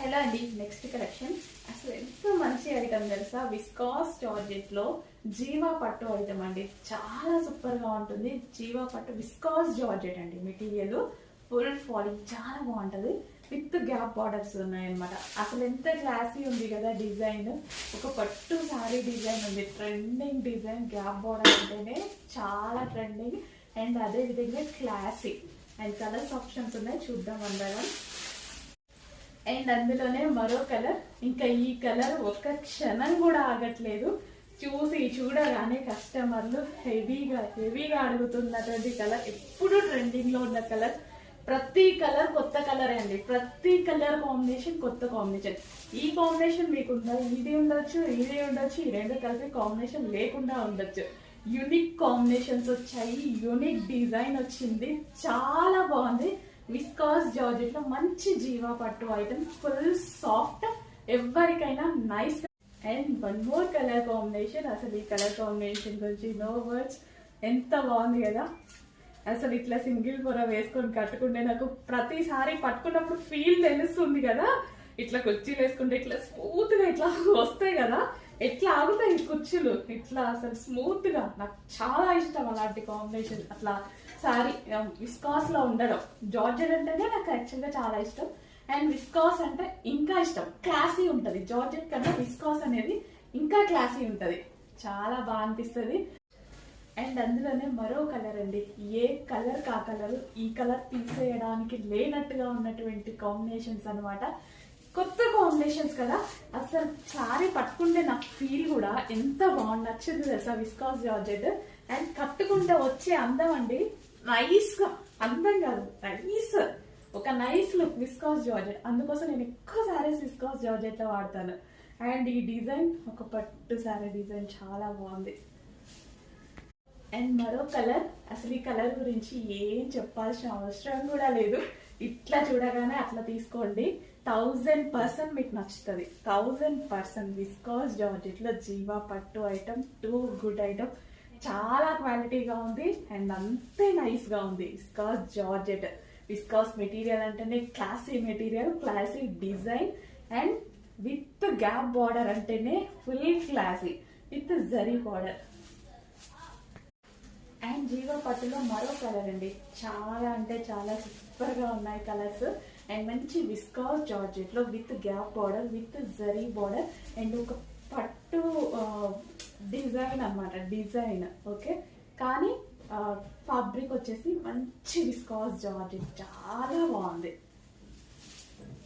Hello అండి, next collection అసలు ఎంతో మంచి ఐటమ్ తెలుసా. విస్కాస్ జార్జెట్ లో జీవా పట్టు ఐటమ్ అండి. చాలా సూపర్ గా ఉంటుంది. జీవా పట్టు విస్కాస్ జార్జెట్ అండి. మెటీరియల్ ఫుల్ ఫాలింగ్ చాలా బాగుంటది. విత్ గ్యాప్ బార్డర్స్ ఉన్నాయన్నమాట. అసలు ఎంత క్లాసీ ఉంది కదా డిజైన్. ఒక పట్టు సారీ డిజైన్ ఉంది. Trending design. గ్యాప్ బార్డర్ అంటేనే చాలా ట్రెండింగ్ అండ్ అదే విధంగా క్లాసీ. అండ్ కలర్స్ ఆప్షన్స్ ఉన్నాయి, చూద్దాం అందరం. అండ్ అందులోనే మరో కలర్. ఇంకా ఈ కలర్ ఒక్క క్షణం కూడా ఆగట్లేదు. చూడగానే కస్టమర్లు హెవీగా అడుగుతున్నటువంటి కలర్. ఎప్పుడు ట్రెండింగ్ లో ఉన్న కలర్. ప్రతి కలర్ కొత్త కలర్ అండి. ప్రతి కలర్ కాంబినేషన్ కొత్త కాంబినేషన్. ఈ కాంబినేషన్ మీకు ఇది ఉండొచ్చు, ఇది ఉండొచ్చు. ఈ రెండు కలిపి కాంబినేషన్ లేకుండా ఉండొచ్చు. యూనిక్ కాంబినేషన్స్ వచ్చాయి. యూనిక్ డిజైన్ వచ్చింది. చాలా బాగుంది. విస్కాస్ జార్జెట్ లో మంచి జీవా పట్టు ఐటమ్. ఫుల్ సాఫ్ట్, ఎవరికైనా nice. And one more colour combination. అసలు ఈ కలర్ కాంబినేషన్ గురించి నో వర్డ్స్. ఎంత బాగుంది కదా. అసలు ఇట్లా సింగిల్ పొర వేసుకొని కట్టుకుంటే నాకు ప్రతిసారి పట్టుకున్నప్పుడు ఫీల్ తెలుస్తుంది కదా. ఇట్లా కుర్చీలు వేసుకుంటే ఇట్లా స్మూత్ గా ఇట్లా వస్తాయి కదా. ఎట్లా ఆగుతాయి కుర్చీలు ఇట్లా అసలు స్మూత్ గా. నాకు చాలా ఇష్టం అలాంటి కాంబినేషన్. అట్లా సారీ విస్కాస్ లో ఉండడం. జార్జెట్ అంటేనే నాకు యాక్చువల్గా చాలా ఇష్టం. అండ్ విస్కాస్ అంటే ఇంకా ఇష్టం. క్లాసీ ఉంటది. జార్జెట్ కన్నా విస్కాస్ అనేది ఇంకా క్లాసీ ఉంటది. చాలా బాగా అనిపిస్తుంది. అండ్ అందులోనే మరో కలర్ అండి. ఏ కలర్ కా కలర్. ఈ కలర్ తీసేయడానికి లేనట్టుగా ఉన్నటువంటి కాంబినేషన్స్ అనమాట. కొత్త కాంబినేషన్స్ కదా. అసలు సారీ పట్టుకుంటే నాకు ఫీల్ కూడా ఎంత బాగుంది. నచ్చింది తెలుసా విస్కాస్ జార్జెట్. అండ్ కట్టుకుంటే వచ్చే అందం అండి. నైస్ గా, అందం కాదు, నైస్. ఒక నైస్ లుక్ విస్కాస్ జార్జెట్. అందుకోసం నేను ఎక్కువ సారీస్ విస్కాస్ జార్జెట్ లో వాడతాను. అండ్ ఈ డిజైన్ ఒక పట్టు సారీ డిజైన్ చాలా బాగుంది. అండ్ మరో కలర్. అసలు ఈ కలర్ గురించి ఏం చెప్పాల్సిన అవసరం కూడా లేదు. ఇట్లా చూడగానే అట్లా తీసుకోండి. 1000% మీకు నచ్చుతుంది. 1000% విస్కాస్ జార్జెట్ లో జీవా పట్టు ఐటమ్. Too good item. చాలా క్వాలిటీగా ఉంది అండ్ అంతే నైస్ గా ఉంది. Viscose georgette. విస్కాస్ మెటీరియల్ అంటేనే classy material, classy design and with gap border అంటేనే full classy with zari border. And Jeeva పట్టులో మరో కలర్ అండి. చాలా అంటే చాలా సూపర్ గా ఉన్నాయి కలర్స్. అండ్ మంచి విస్కాస్ జార్జెట్ లో with gap border, with zari border and ఒక పట్టు డిజైన్ అన్నమాట. డిజైన్ ఓకే, కానీ ఫ్యాబ్రిక్ వచ్చేసి మంచి విస్కాస్ జార్జెట్. చాలా బాగుంది.